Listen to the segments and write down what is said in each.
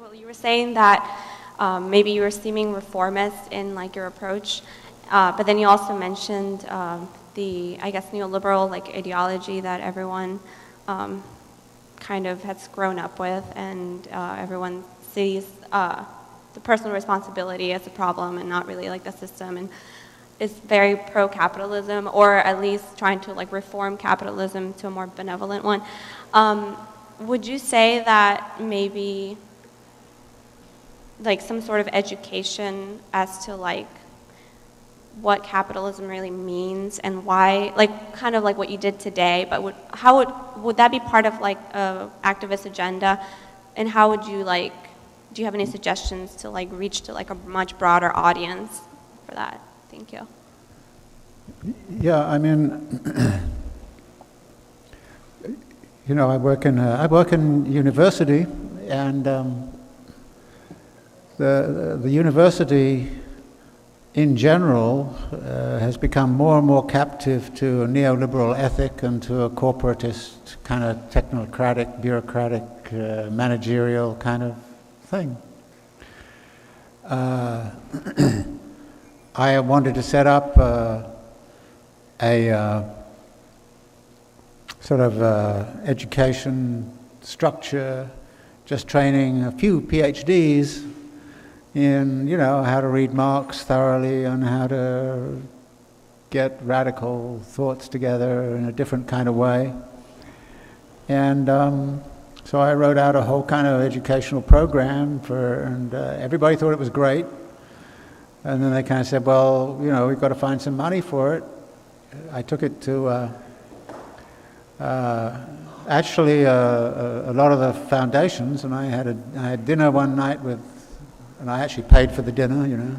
well, you were saying that maybe you were seeming reformist in like your approach, but then you also mentioned the, I guess, neoliberal like ideology that everyone kind of has grown up with, and everyone sees the personal responsibility as a problem and not really like the system, and is very pro-capitalism, or at least trying to like reform capitalism to a more benevolent one. Would you say that maybe like some sort of education as to like what capitalism really means and why, like kind of like what you did today, but would that be part of like a activist agenda, and how would you like, do you have any suggestions to like reach to like a much broader audience for that? Thank you. Yeah, I mean, you know, I work in university, and the university in general has become more and more captive to a neoliberal ethic and to a corporatist kind of technocratic, bureaucratic, managerial kind of thing. I wanted to set up a sort of education structure, just training a few PhDs in, you know, how to read Marx thoroughly and how to get radical thoughts together in a different kind of way. And so I wrote out a whole kind of educational program and everybody thought it was great. And then they kind of said, well, you know, we've got to find some money for it. I took it to actually a lot of the foundations, and I had dinner one night with, and I actually paid for the dinner, you know,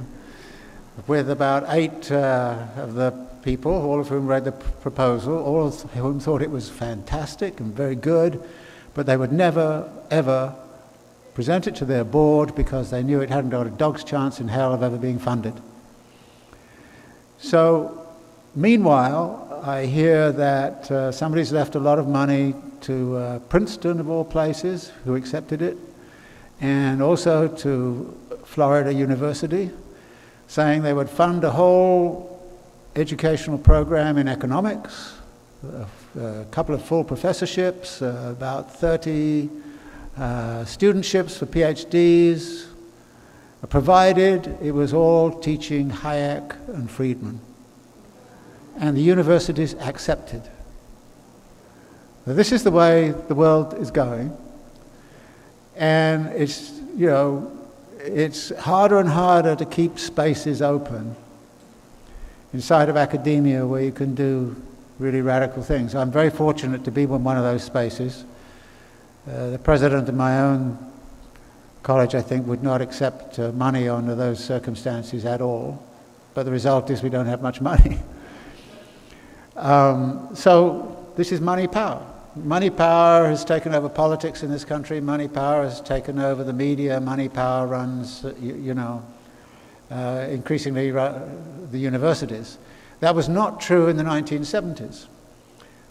with about 8 of the people, all of whom read the proposal, all of whom thought it was fantastic and very good, but they would never, ever present it to their board because they knew it hadn't got a dog's chance in hell of ever being funded. So, meanwhile, I hear that somebody's left a lot of money to Princeton, of all places, who accepted it, and also to Florida University, saying they would fund a whole educational program in economics, a couple of full professorships, about 30 studentships for PhDs, provided it was all teaching Hayek and Friedman. And the universities accepted. Now, this is the way the world is going. And it's, you know, it's harder and harder to keep spaces open inside of academia where you can do really radical things. I'm very fortunate to be in one of those spaces. The president of my own college, I think, would not accept money under those circumstances at all. But the result is we don't have much money. So this is money power. Money power has taken over politics in this country. Money power has taken over the media. Money power runs, increasingly the universities. That was not true in the 1970s.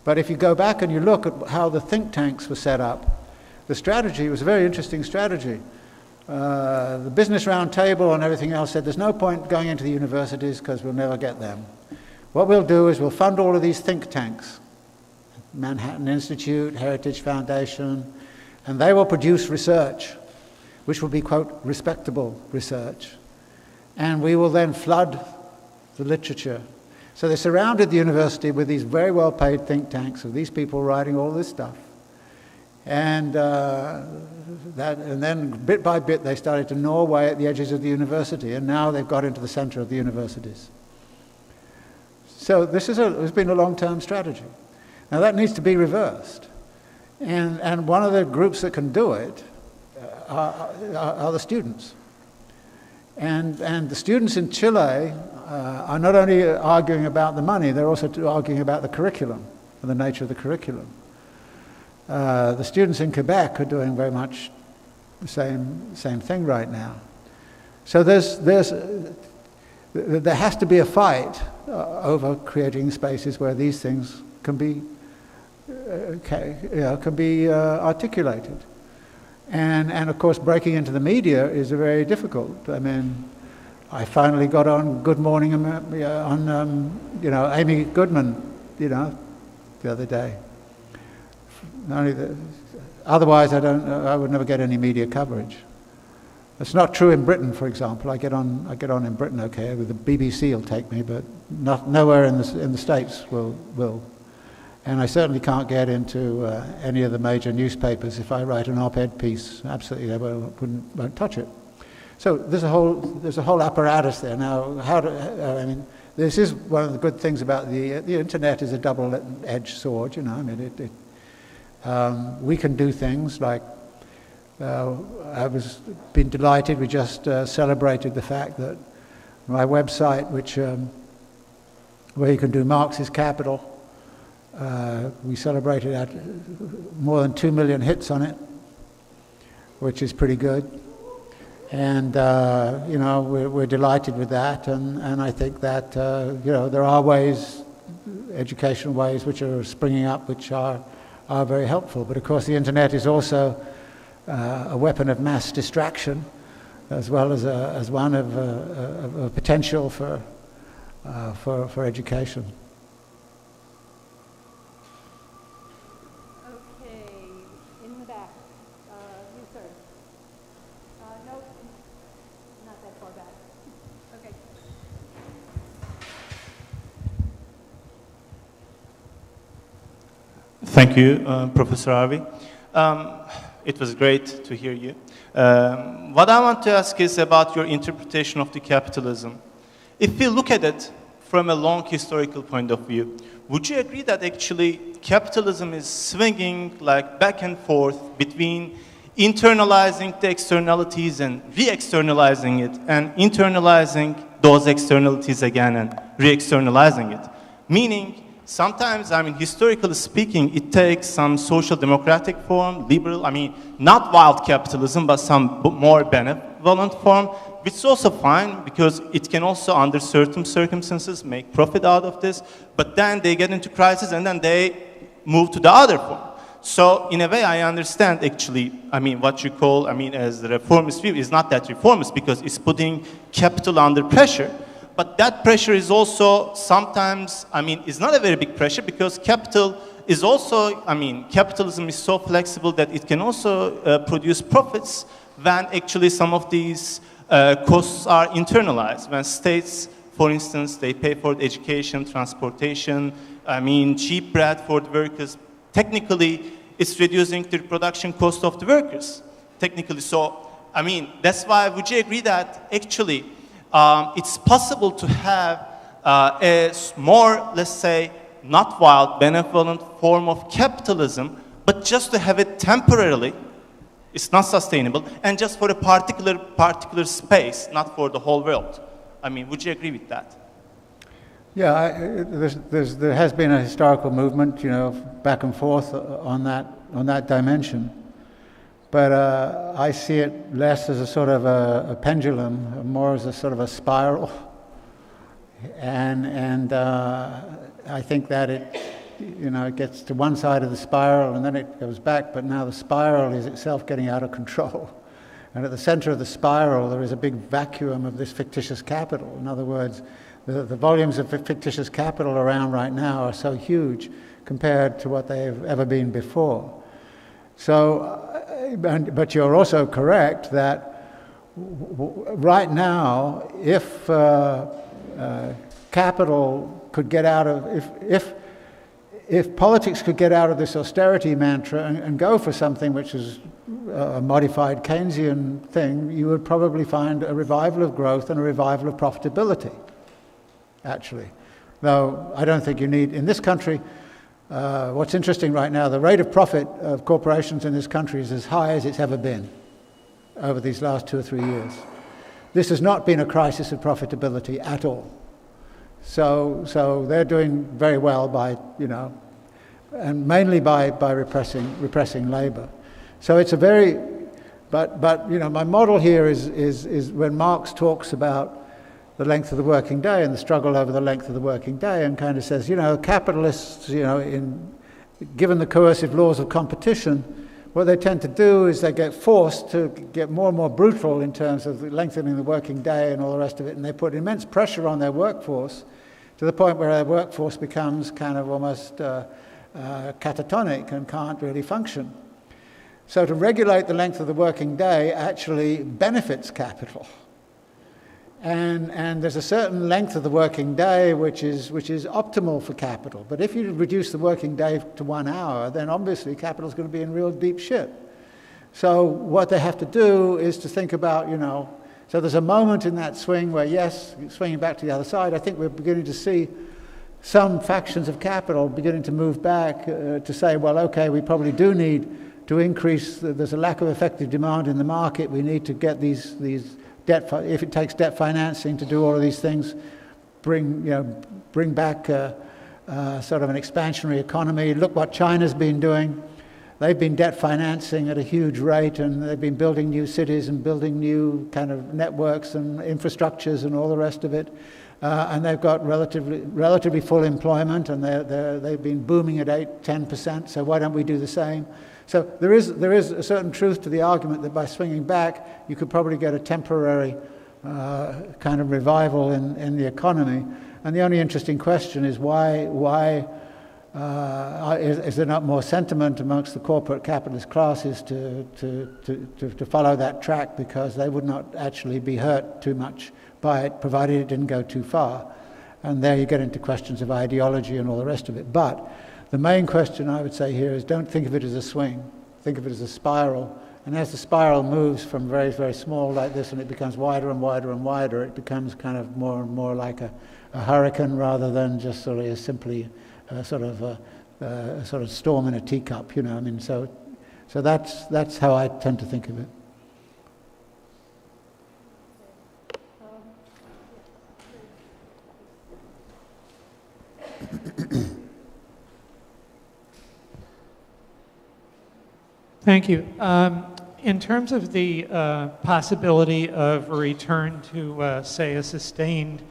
But if you go back and you look at how the think tanks were set up, the strategy was a very interesting strategy. The Business Roundtable and everything else said there's no point going into the universities because we'll never get them. What we'll do is we'll fund all of these think tanks, Manhattan Institute, Heritage Foundation, and they will produce research, which will be, quote, respectable research. And we will then flood the literature. So they surrounded the university with these very well-paid think tanks of these people writing all this stuff. And then bit by bit they started to gnaw away at the edges of the university, and now they've got into the center of the universities. So this has been a long-term strategy. Now that needs to be reversed. And one of the groups that can do it are the students. And the students in Chile are not only arguing about the money, they're also arguing about the curriculum and the nature of the curriculum. The students in Quebec are doing very much the same thing right now. So there has to be a fight over creating spaces where these things can be articulated. And of course, breaking into the media is very difficult. I mean, I finally got on Good Morning on Amy Goodman, the other day. Otherwise, I would never get any media coverage. It's not true in Britain, for example. I get on in Britain, okay. The BBC will take me, but nowhere in the States will. And I certainly can't get into any of the major newspapers. If I write an op-ed piece, absolutely they won't touch it. So there's a whole apparatus there. Now, this is one of the good things about the internet is a double-edged sword. We can do things like been delighted. We just celebrated the fact that my website, where you can do Marx's Capital, we celebrated at more than 2 million hits on it, which is pretty good. And we're delighted with that, and I think that there are ways, educational ways, which are springing up, which are very helpful. But of course, the internet is also a weapon of mass distraction, as well as one of potential for education. Thank you, Professor Harvey. It was great to hear you. What I want to ask is about your interpretation of the capitalism. If we look at it from a long historical point of view, would you agree that actually capitalism is swinging like back and forth between internalizing the externalities and re-externalizing it, and internalizing those externalities again and re-externalizing it? Meaning, sometimes, historically speaking, it takes some social democratic form, liberal, not wild capitalism, but some more benevolent form, which is also fine because it can also, under certain circumstances, make profit out of this, but then they get into crisis and then they move to the other form. So, in a way, I understand actually, what you call, as the reformist view is not that reformist because it's putting capital under pressure. But that pressure is also sometimes, is not a very big pressure because capital is also, capitalism is so flexible that it can also produce profits when actually some of these costs are internalized. When states, for instance, they pay for education, transportation, cheap bread for the workers, technically it's reducing the production cost of the workers, technically. So, that's why would you agree that actually it's possible to have a more, let's say, not wild, benevolent form of capitalism, but just to have it temporarily, it's not sustainable, and just for a particular space, not for the whole world. Would you agree with that? Yeah, there has been a historical movement, back and forth on that dimension. But I see it less as a sort of a pendulum, more as a sort of a spiral. And I think that it gets to one side of the spiral and then it goes back, but now the spiral is itself getting out of control. And at the center of the spiral, there is a big vacuum of this fictitious capital. In other words, the volumes of fictitious capital around right now are so huge compared to what they've ever been before. So, but you're also correct that right now, if capital could get out of, if politics could get out of this austerity mantra and go for something which is a modified Keynesian thing, you would probably find a revival of growth and a revival of profitability, actually. Though I don't think you need, in this country, what's interesting right now, the rate of profit of corporations in this country is as high as it's ever been over these last 2 or 3 years. This has not been a crisis of profitability at all. So they're doing very well by, and mainly by repressing labor. So it's a very, but my model here is when Marx talks about the length of the working day and the struggle over the length of the working day, and kind of says, capitalists, given the coercive laws of competition, what they tend to do is they get forced to get more and more brutal in terms of lengthening the working day and all the rest of it, and they put immense pressure on their workforce to the point where their workforce becomes kind of almost catatonic and can't really function. So to regulate the length of the working day actually benefits capital. And there's a certain length of the working day which is optimal for capital. But if you reduce the working day to 1 hour, then obviously capital's going to be in real deep shit. So what they have to do is to think about, so there's a moment in that swing where, yes, swinging back to the other side, I think we're beginning to see some factions of capital beginning to move back to say, well, okay, we probably do need to increase, there's a lack of effective demand in the market, we need to get these debt, if it takes debt financing to do all of these things, bring back sort of an expansionary economy. Look what China's been doing. They've been debt financing at a huge rate, and they've been building new cities and building new kind of networks and infrastructures and all the rest of it. And they've got relatively full employment, and they've been booming at 8-10%. So why don't we do the same? So there is a certain truth to the argument that by swinging back, you could probably get a temporary kind of revival in the economy. And the only interesting question is why is there not more sentiment amongst the corporate capitalist classes to follow that track, because they would not actually be hurt too much by it, provided it didn't go too far. And there you get into questions of ideology and all the rest of it. But the main question I would say here is, don't think of it as a swing, think of it as a spiral. And as the spiral moves from very, very small like this, and it becomes wider and wider and wider, it becomes kind of more and more like a hurricane rather than just sort of simply sort of storm in a teacup, So that's how I tend to think of it. Thank you. In terms of the possibility of a return to, say, a sustained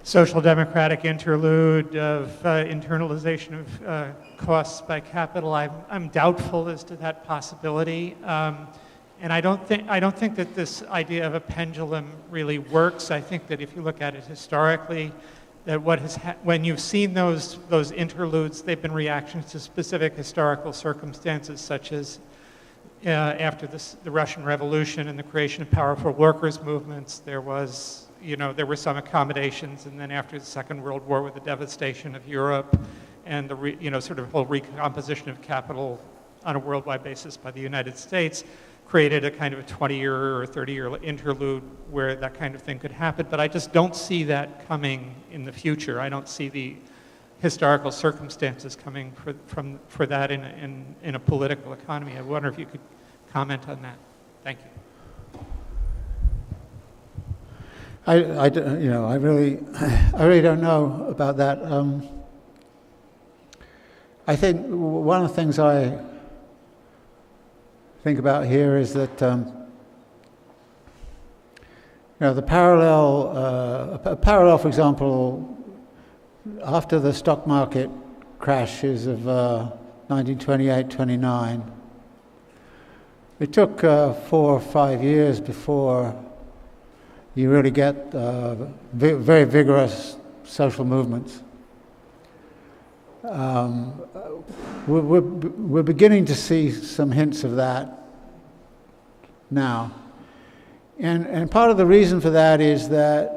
social democratic interlude of internalization of costs by capital, I'm doubtful as to that possibility. And I don't think that this idea of a pendulum really works. I think that if you look at it historically, that when you've seen those interludes, they've been reactions to specific historical circumstances, such as after the Russian Revolution and the creation of powerful workers' movements, there were some accommodations, and then after the Second World War, with the devastation of Europe and the sort of whole recomposition of capital on a worldwide basis by the United States, created a kind of a 20-year or 30-year interlude where that kind of thing could happen. But I just don't see that coming in the future. I don't see the historical circumstances coming for that in a political economy. I wonder if you could comment on that. Thank you. I really don't know about that. I think one of the things I think about here is that the parallel, for example, after the stock market crashes of 1928-29, it took 4 or 5 years before you really get very vigorous social movements. We're beginning to see some hints of that now. And part of the reason for that is that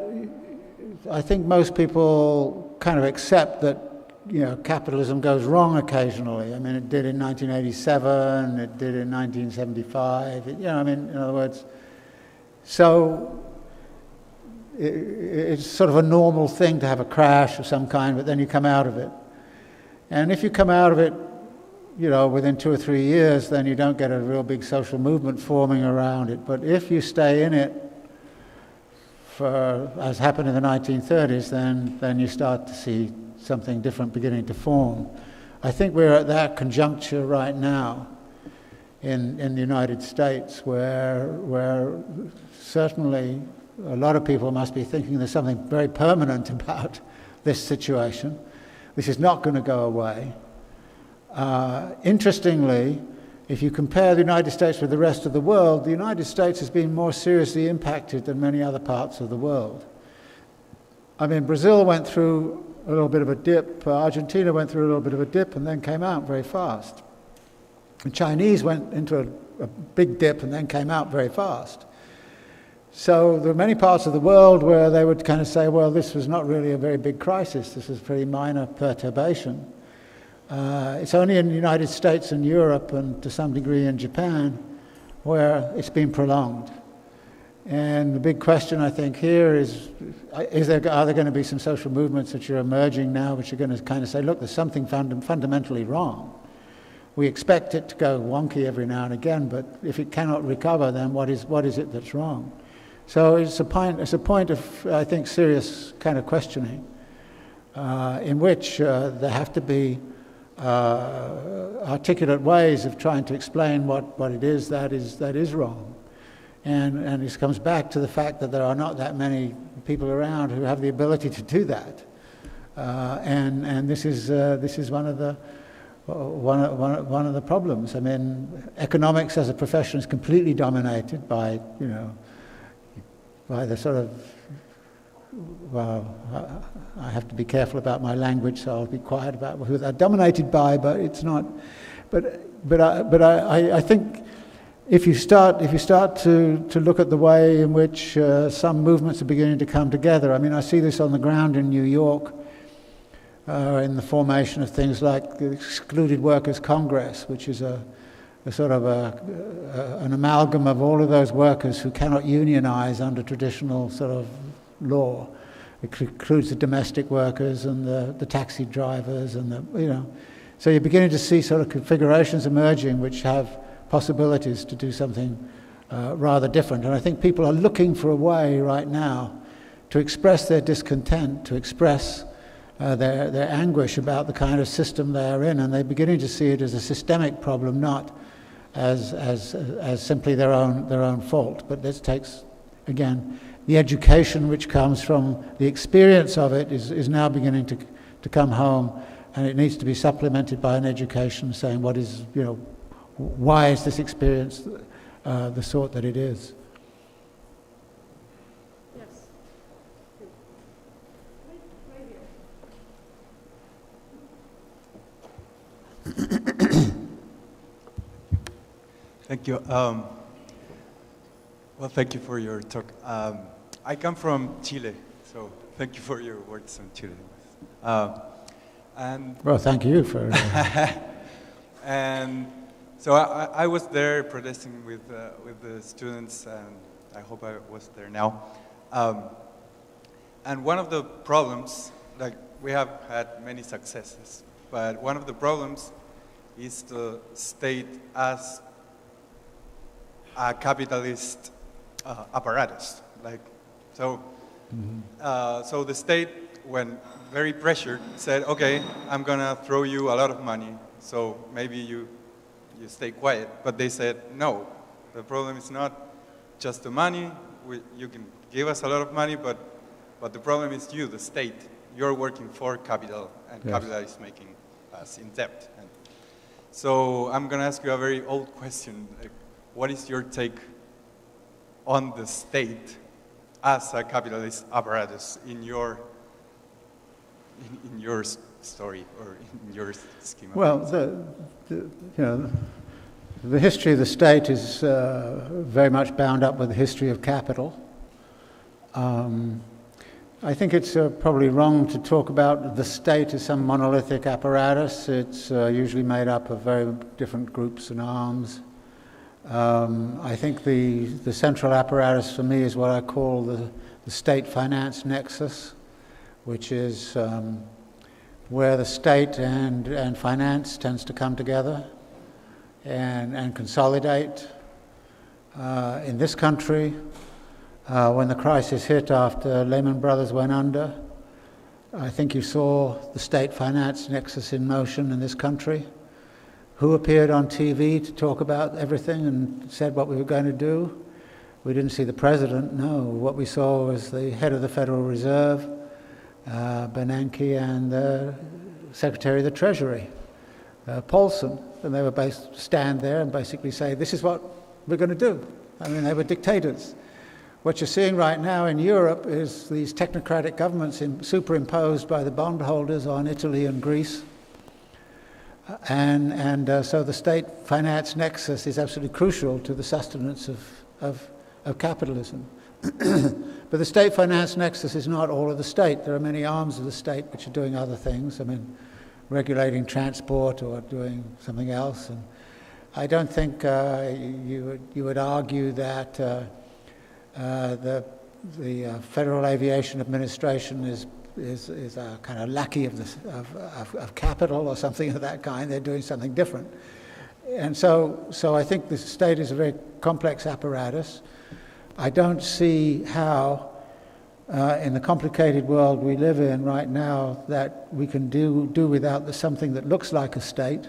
I think most people kind of accept that capitalism goes wrong occasionally. I mean, it did in 1987, it did in 1975, in other words. So it's sort of a normal thing to have a crash of some kind, but then you come out of it. And if you come out of it, within 2 or 3 years, then you don't get a real big social movement forming around it. But if you stay in it, as happened in the 1930s, then you start to see something different beginning to form. I think we're at that conjuncture right now in the United States, where certainly a lot of people must be thinking there's something very permanent about this situation. This is not going to go away. Interestingly, if you compare the United States with the rest of the world, the United States has been more seriously impacted than many other parts of the world. I mean, Brazil went through a little bit of a dip, Argentina went through a little bit of a dip and then came out very fast. The Chinese went into a big dip and then came out very fast. So there are many parts of the world where they would kind of say, well, this was not really a very big crisis, this was a pretty minor perturbation. It's only in the United States and Europe and to some degree in Japan where it's been prolonged. And the big question I think here is are there going to be some social movements which are emerging now which are going to kind of say, look, there's something fundamentally wrong. We expect it to go wonky every now and again, but if it cannot recover, then what is it that's wrong? So it's a point of, I think, serious kind of questioning in which there have to be articulate ways of trying to explain what it is that is wrong. And this comes back to the fact that there are not that many people around who have the ability to do that. And this is one of the problems. I mean, economics as a profession is completely dominated by, by the sort of, well, I have to be careful about my language, so I'll be quiet about who they're dominated by, but it's not. But I think if you start to look at the way in which some movements are beginning to come together, I mean, I see this on the ground in New York, in the formation of things like the Excluded Workers Congress, which is a sort of an amalgam of all of those workers who cannot unionize under traditional sort of law. It includes the domestic workers and the taxi drivers and So you're beginning to see sort of configurations emerging which have possibilities to do something rather different. And I think people are looking for a way right now to express their discontent, to express their anguish about the kind of system they are in, and they're beginning to see it as a systemic problem, not as simply their own fault. But this takes, again, the education which comes from the experience of it is now beginning to come home, and it needs to be supplemented by an education saying what is, why is this experience the sort that it is? Yes. Right here. Thank you. Well, thank you for your talk. I come from Chile, so thank you for your words on Chile. Well, thank you for... And so I was there protesting with the students, and I hope I was there now. And one of the problems, like we have had many successes, but one of the problems is the state as a capitalist apparatus. So the state, when very pressured, said, okay, I'm gonna throw you a lot of money, so maybe you stay quiet. But they said, no, the problem is not just the money. You can give us a lot of money, but the problem is you, the state. You're working for capital, and yes. Capital is making us in debt. And so I'm gonna ask you a very old question. What is your take on the state as a capitalist apparatus in your story or in your scheme? Well, the history of the state is very much bound up with the history of capital. I think it's probably wrong to talk about the state as some monolithic apparatus. It's usually made up of very different groups and arms. I think the central apparatus for me is what I call the state-finance nexus, which is where the state and finance tends to come together and consolidate. In this country, when the crisis hit after Lehman Brothers went under, I think you saw the state-finance nexus in motion in this country. Who appeared on TV to talk about everything and said what we were going to do? We didn't see the president, no. What we saw was the head of the Federal Reserve, Bernanke, and the Secretary of the Treasury. Paulson, and they would stand there and basically say, this is what we're going to do. I mean, they were dictators. What you're seeing right now in Europe is these technocratic governments superimposed by the bondholders on Italy and Greece. So the state-finance nexus is absolutely crucial to the sustenance of capitalism. But the state-finance nexus is not all of the state. There are many arms of the state which are doing other things. I mean, regulating transport or doing something else. And I don't think you would argue that the Federal Aviation Administration is a kind of lackey of capital or something of that kind. They're doing something different. And so I think the state is a very complex apparatus. I don't see how, in the complicated world we live in right now, that we can do without something that looks like a state.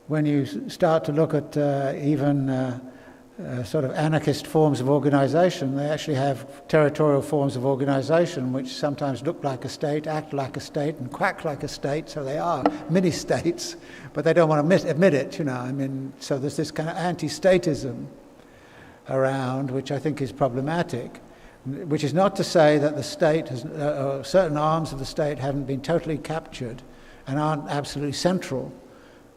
When you start to look at even sort of anarchist forms of organization, they actually have territorial forms of organization which sometimes look like a state, act like a state, and quack like a state, so they are mini-states, but they don't want to admit it, you know. I mean, so there's this kind of anti-statism around, which I think is problematic, which is not to say that the state has, certain arms of the state haven't been totally captured and aren't absolutely central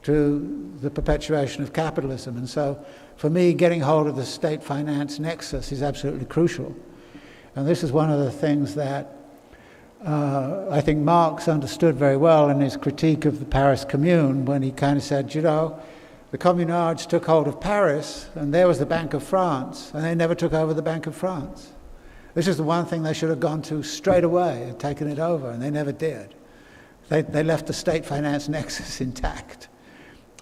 to the perpetuation of capitalism. And so, for me, getting hold of the state-finance nexus is absolutely crucial. And this is one of the things that I think Marx understood very well in his critique of the Paris Commune, when he kind of said, you know, the communards took hold of Paris, and there was the Bank of France, and they never took over the Bank of France. This is the one thing they should have gone to straight away and taken it over, and they never did. They left the state-finance nexus intact,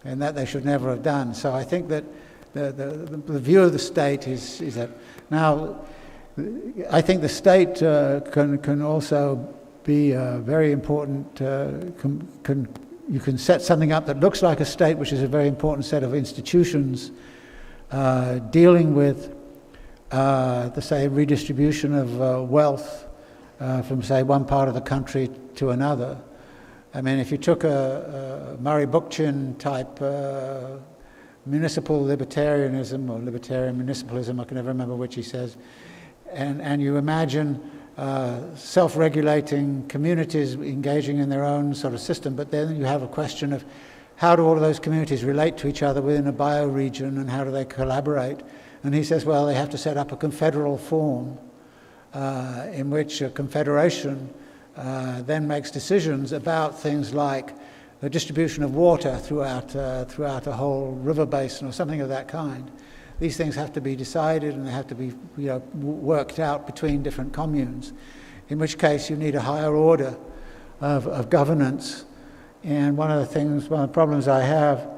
and that they should never have done. So I think that the view of the state is that now I think the state can also be very important. You can set something up that looks like a state, which is a very important set of institutions dealing with the, say, redistribution of wealth from, say, one part of the country to another. I mean, if you took a Murray Bookchin type municipal libertarianism or libertarian municipalism, I can never remember which he says, and you imagine self-regulating communities engaging in their own sort of system, but then you have a question of how do all of those communities relate to each other within a bioregion, and how do they collaborate? And he says, well, they have to set up a confederal form in which a confederation then makes decisions about things like the distribution of water throughout a whole river basin or something of that kind. These things have to be decided, and they have to be, you know, worked out between different communes, in which case you need a higher order of governance. And one of the problems I have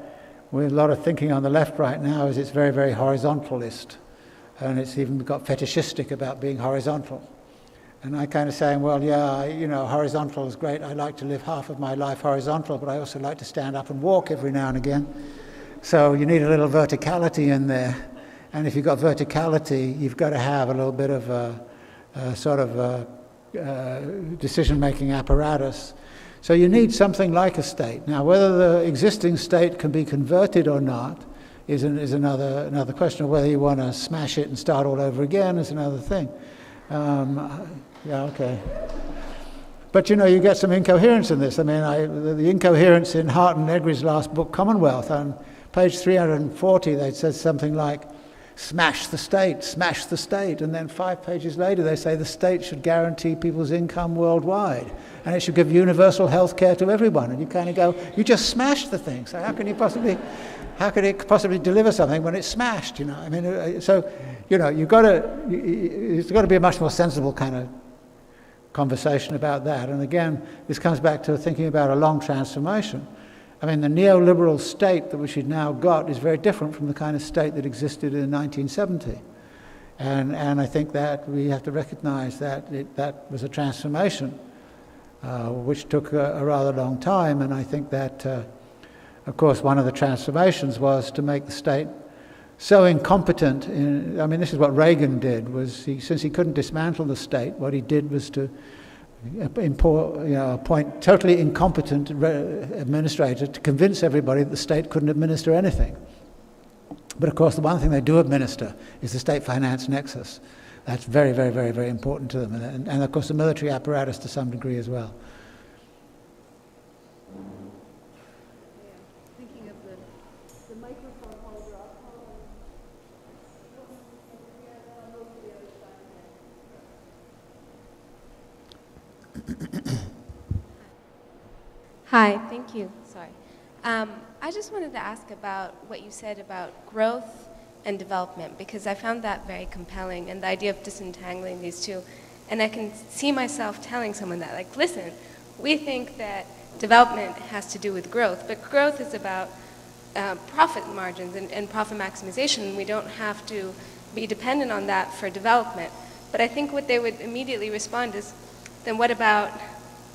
with a lot of thinking on the left right now is it's very, very horizontalist, and it's even got fetishistic about being horizontal. And I kind of saying, well, yeah, you know, horizontal is great. I like to live half of my life horizontal, but I also like to stand up and walk every now and again. So you need a little verticality in there. And if you've got verticality, you've got to have a little bit of a sort of decision-making apparatus. So you need something like a state. Now, whether the existing state can be converted or not is another question. Or whether you want to smash it and start all over again is another thing. Yeah, okay. But, you know, you get some incoherence in this. I mean, the incoherence in Hart and Negri's last book, Commonwealth, on page 340, they said something like, smash the state, and then 5 pages later they say the state should guarantee people's income worldwide, and it should give universal health care to everyone. And you kind of go, you just smashed the thing, so how can it possibly deliver something when it's smashed, you know? I mean, so, you know, it's got to be a much more sensible kind of conversation about that. And again, this comes back to thinking about a long transformation. I mean, the neoliberal state that we've now got is very different from the kind of state that existed in 1970. And I think that we have to recognize that that was a transformation, which took a rather long time. And I think that, of course, one of the transformations was to make the state so incompetent. I mean, this is what Reagan did, since he couldn't dismantle the state, what he did was to appoint totally incompetent administrator to convince everybody that the state couldn't administer anything. But of course, the one thing they do administer is the state-finance nexus. That's very, very, very, very important to them, and of course the military apparatus to some degree as well. Thinking of the microphone holder up. Hi, thank you. Sorry. I just wanted to ask about what you said about growth and development, because I found that very compelling, and the idea of disentangling these two. And I can see myself telling someone that, like, listen, we think that development has to do with growth, but growth is about profit margins and profit maximization. We don't have to be dependent on that for development. But I think what they would immediately respond is, then what about,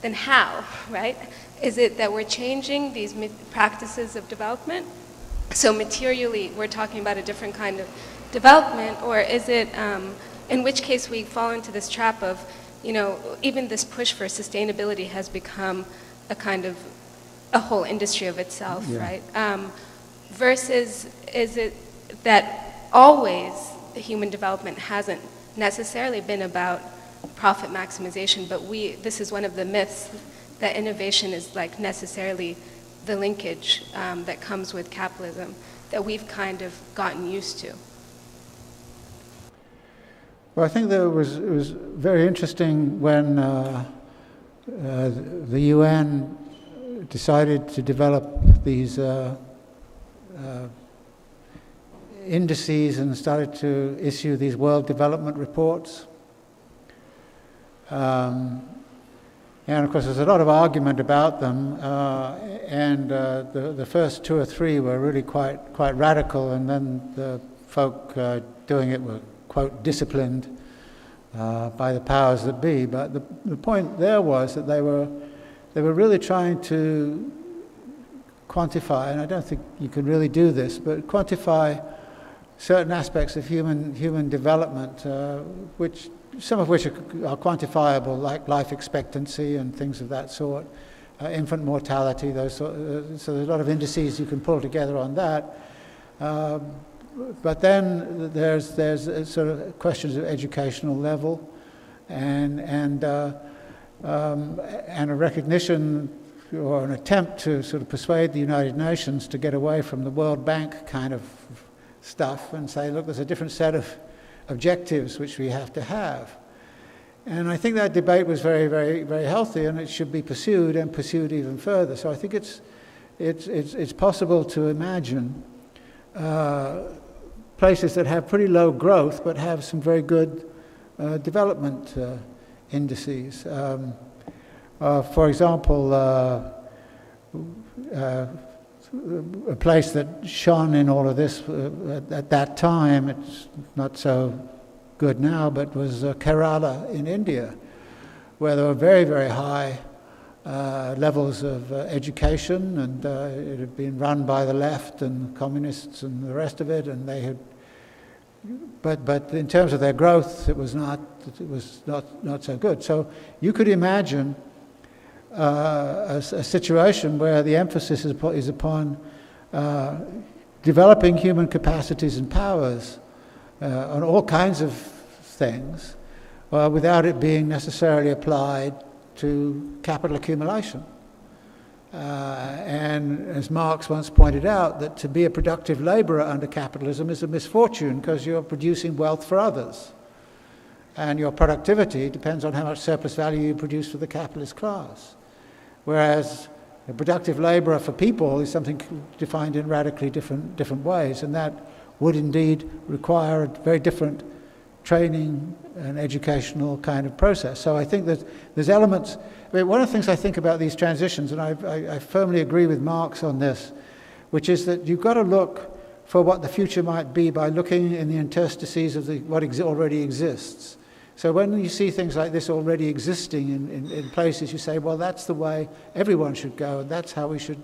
then how, right? Is it that we're changing these practices of development? So materially, we're talking about a different kind of development, or is it, in which case we fall into this trap of, even this push for sustainability has become a kind of a whole industry of itself, right? Versus, is it that always human development hasn't necessarily been about profit maximization, but this is one of the myths that innovation is like necessarily the linkage that comes with capitalism that we've kind of gotten used to. Well, I think that it was very interesting when the UN decided to develop these indices and started to issue these world development reports. And of course, there's a lot of argument about them, and the first two or three were really quite radical, and then the folk doing it were, quote, disciplined by the powers that be. But the point there was that they were really trying to quantify, and I don't think you can really do this, but quantify certain aspects of human development, some of which are quantifiable, like life expectancy and things of that sort, infant mortality, so there's a lot of indices you can pull together on that. But then there's sort of questions of educational level, and a recognition or an attempt to sort of persuade the United Nations to get away from the World Bank kind of stuff and say, look, there's a different set of objectives which we have to have. And I think that debate was very, very, very healthy, and it should be pursued and pursued even further. So I think it's possible to imagine places that have pretty low growth but have some very good development indices. For example, a place that shone in all of this at that time, it's not so good now, but was Kerala in India, where there were very, very high levels of education, and it had been run by the left and communists and the rest of it, and they had, but in terms of their growth, it was not so good. So you could imagine a situation where the emphasis is upon developing human capacities and powers on all kinds of things, without it being necessarily applied to capital accumulation. And as Marx once pointed out, that to be a productive labourer under capitalism is a misfortune because you're producing wealth for others. And your productivity depends on how much surplus value you produce for the capitalist class. Whereas a productive labourer for people is something defined in radically different ways, and that would indeed require a very different training and educational kind of process. So I think that there's elements. I mean, one of the things I think about these transitions, and I firmly agree with Marx on this, which is that you've got to look for what the future might be by looking in the interstices of what already exists. So when you see things like this already existing in places, you say, well, that's the way everyone should go, and that's how we should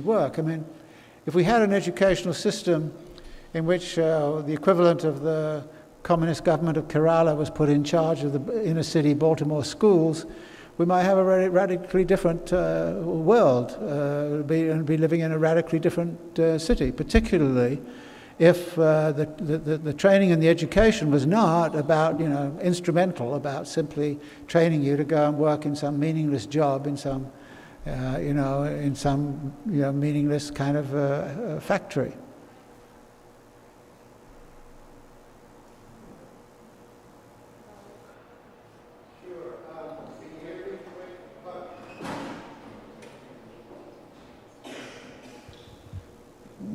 work. I mean, if we had an educational system in which the equivalent of the communist government of Kerala was put in charge of the inner city Baltimore schools, we might have a radically different world, and be living in a radically different city, particularly if the training and the education was not about, instrumental, about simply training you to go and work in some meaningless job in some, meaningless kind of factory.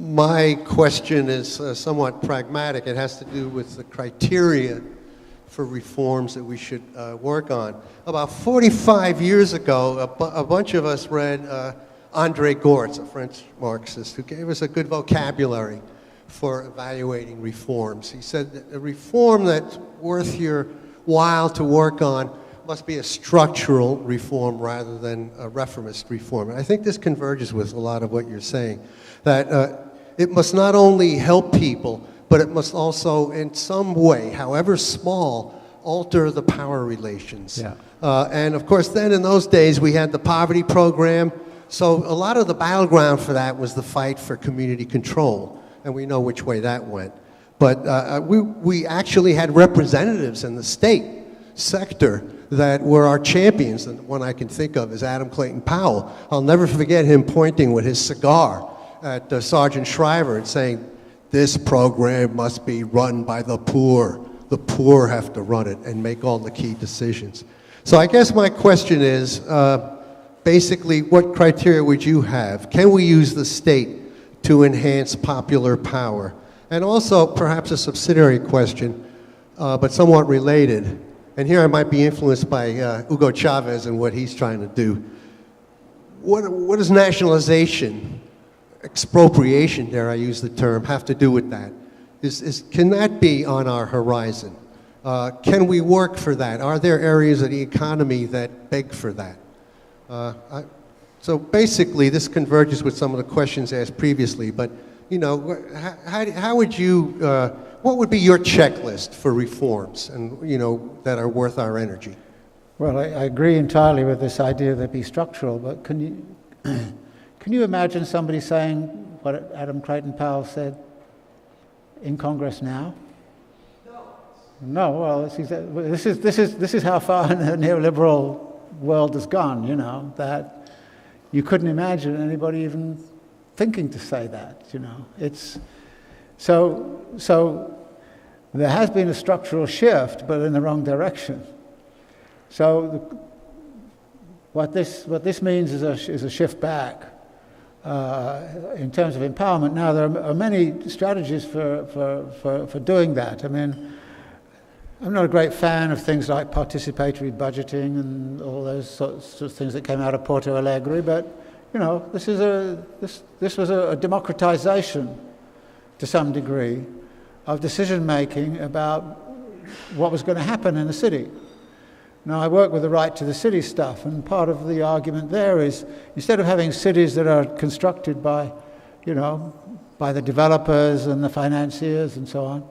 My question is somewhat pragmatic. It has to do with the criteria for reforms that we should work on. About 45 years ago, a bunch of us read André Gortz, a French Marxist, who gave us a good vocabulary for evaluating reforms. He said that a reform that's worth your while to work on must be a structural reform rather than a reformist reform. And I think this converges with a lot of what you're saying, that it must not only help people, but it must also, in some way, however small, alter the power relations. Yeah. And of course, then in those days, we had the poverty program. So a lot of the battleground for that was the fight for community control. And we know which way that went. But we actually had representatives in the state sector that were our champions. And one I can think of is Adam Clayton Powell. I'll never forget him pointing with his cigar at Sergeant Shriver and saying, this program must be run by the poor. The poor have to run it and make all the key decisions. So I guess my question is, basically, what criteria would you have? Can we use the state to enhance popular power? And also, perhaps a subsidiary question, but somewhat related. And here I might be influenced by Hugo Chavez and what he's trying to do. What does nationalization, expropriation, dare I use the term, have to do with that? Can that be on our horizon? Can we work for that? Are there areas of the economy that beg for that? So basically, this converges with some of the questions asked previously, but how would you, what would be your checklist for reforms and, that are worth our energy? Well, I agree entirely with this idea that be structural, but can you imagine somebody saying what Adam Clayton Powell said in Congress now? No. Well, this is how far the neoliberal world has gone. That you couldn't imagine anybody even thinking to say that. It's so there has been a structural shift, but in the wrong direction. So what this means is a shift back. In terms of empowerment. Now, there are many strategies for doing that. I mean, I'm not a great fan of things like participatory budgeting and all those sorts of things that came out of Porto Alegre, but, this was a democratization, to some degree, of decision-making about what was going to happen in the city. Now, I work with the right to the city stuff, and part of the argument there is, instead of having cities that are constructed by, by the developers and the financiers and so on,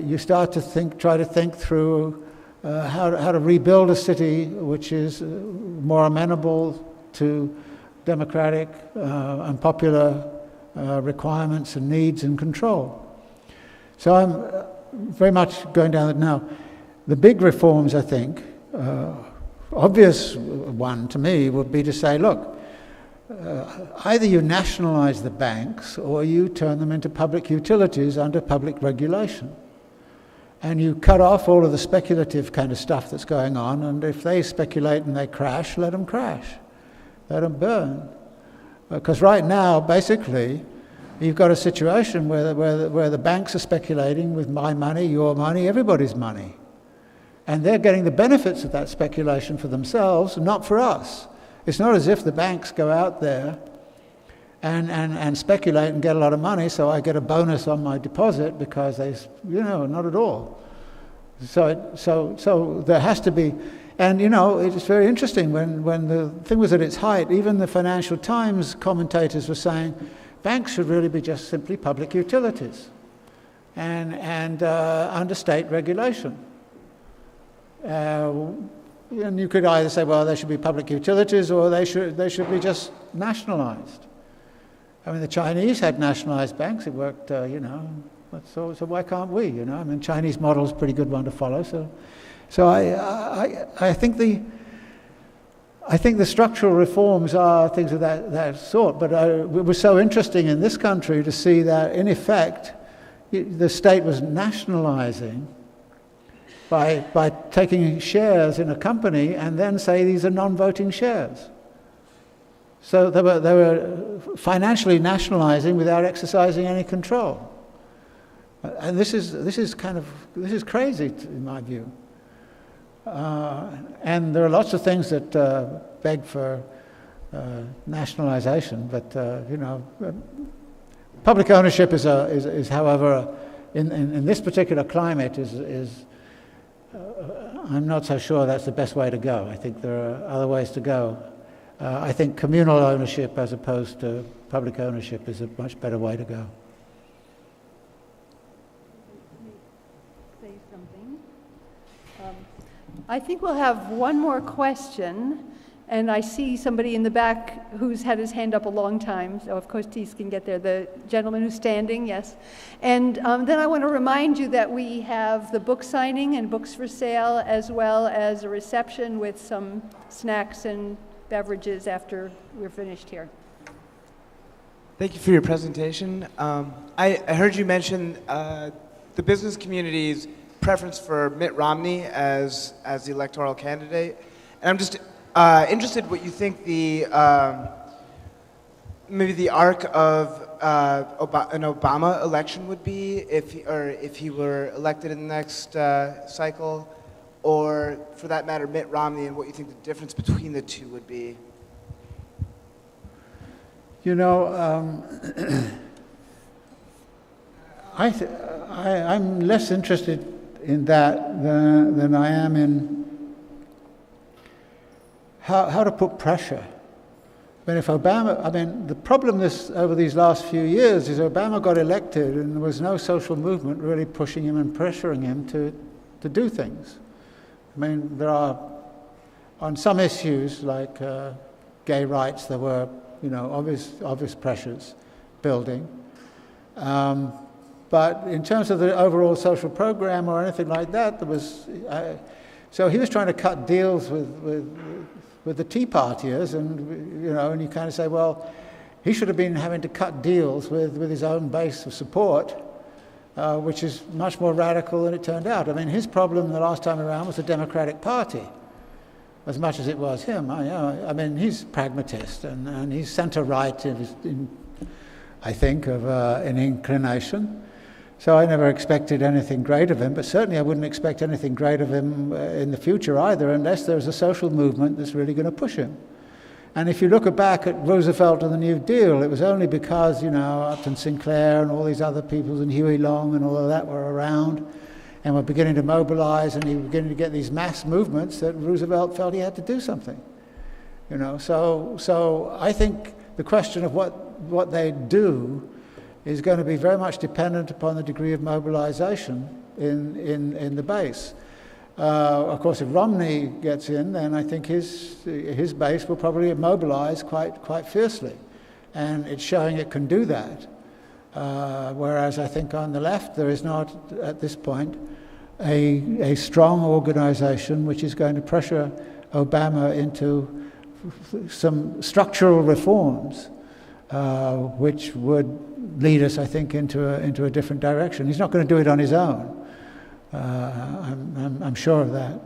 you start to try to think through how to rebuild a city which is more amenable to democratic and popular requirements and needs and control. So I'm very much going down that now. The big reforms, I think, obvious one to me would be to say, look, either you nationalize the banks or you turn them into public utilities under public regulation. And you cut off all of the speculative kind of stuff that's going on, and if they speculate and they crash, let them crash. Let them burn. Because right now, basically, you've got a situation where the banks are speculating with my money, your money, everybody's money. And they're getting the benefits of that speculation for themselves, not for us. It's not as if the banks go out there and speculate and get a lot of money, so I get a bonus on my deposit because they, not at all. So there has to be, and it's very interesting when the thing was at its height, even the Financial Times commentators were saying banks should really be just simply public utilities. and under state regulation. And you could either say, well, they should be public utilities, or they should be just nationalized. I mean, the Chinese had nationalized banks. It worked, you know. So why can't we? You know, I mean, Chinese model is a pretty good one to follow. So I think the structural reforms are things of that sort. But it was so interesting in this country to see that, in effect, the state was nationalizing by taking shares in a company and then say these are non-voting shares. So they were financially nationalizing without exercising any control. And this is crazy in my view. And there are lots of things that beg for nationalization, but you know, public ownership is however, in this particular climate, is I'm not so sure that's the best way to go. I think there are other ways to go. I think communal ownership as opposed to public ownership is a much better way to go. Say something. I think we'll have one more question, and I see somebody in the back who's had his hand up a long time, so if Costis can get there. The gentleman who's standing, yes. And then I want to remind you that we have the book signing and books for sale, as well as a reception with some snacks and beverages after we're finished here. Thank you for your presentation. I heard you mention the business community's preference for Mitt Romney as the electoral candidate, and I'm just interested what you think the maybe the arc of an Obama election would be if he were elected in the next cycle, or for that matter, Mitt Romney, and what you think the difference between the two would be. You know, I'm less interested in that than I am in how to put pressure. I mean, if Obama, I mean, the problem over these last few years is Obama got elected and there was no social movement really pushing him and pressuring him to do things. I mean, there are, on some issues like gay rights, there were, you know, obvious pressures building. But in terms of the overall social program or anything like that, there was, so he was trying to cut deals with the Tea Partiers, and you know, and you kind of say, well, he should have been having to cut deals with his own base of support, which is much more radical than it turned out. I mean, his problem the last time around was the Democratic Party, as much as it was him. I mean, he's pragmatist, and he's centre-right, I think, of an inclination. So I never expected anything great of him, but certainly I wouldn't expect anything great of him in the future either, unless there's a social movement that's really going to push him. And if you look back at Roosevelt and the New Deal, it was only because, you know, Upton Sinclair and all these other people and Huey Long and all of that were around and were beginning to mobilize, and he was beginning to get these mass movements, that Roosevelt felt he had to do something. You know, so I think the question of what they do is going to be very much dependent upon the degree of mobilization in the base. Of course, if Romney gets in, then I think his base will probably mobilize quite fiercely, and it's showing it can do that. Whereas I think on the left there is not, at this point, a strong organization which is going to pressure Obama into some structural reforms, which would lead us, I think, into a different direction. He's not going to do it on his own. I'm sure of that.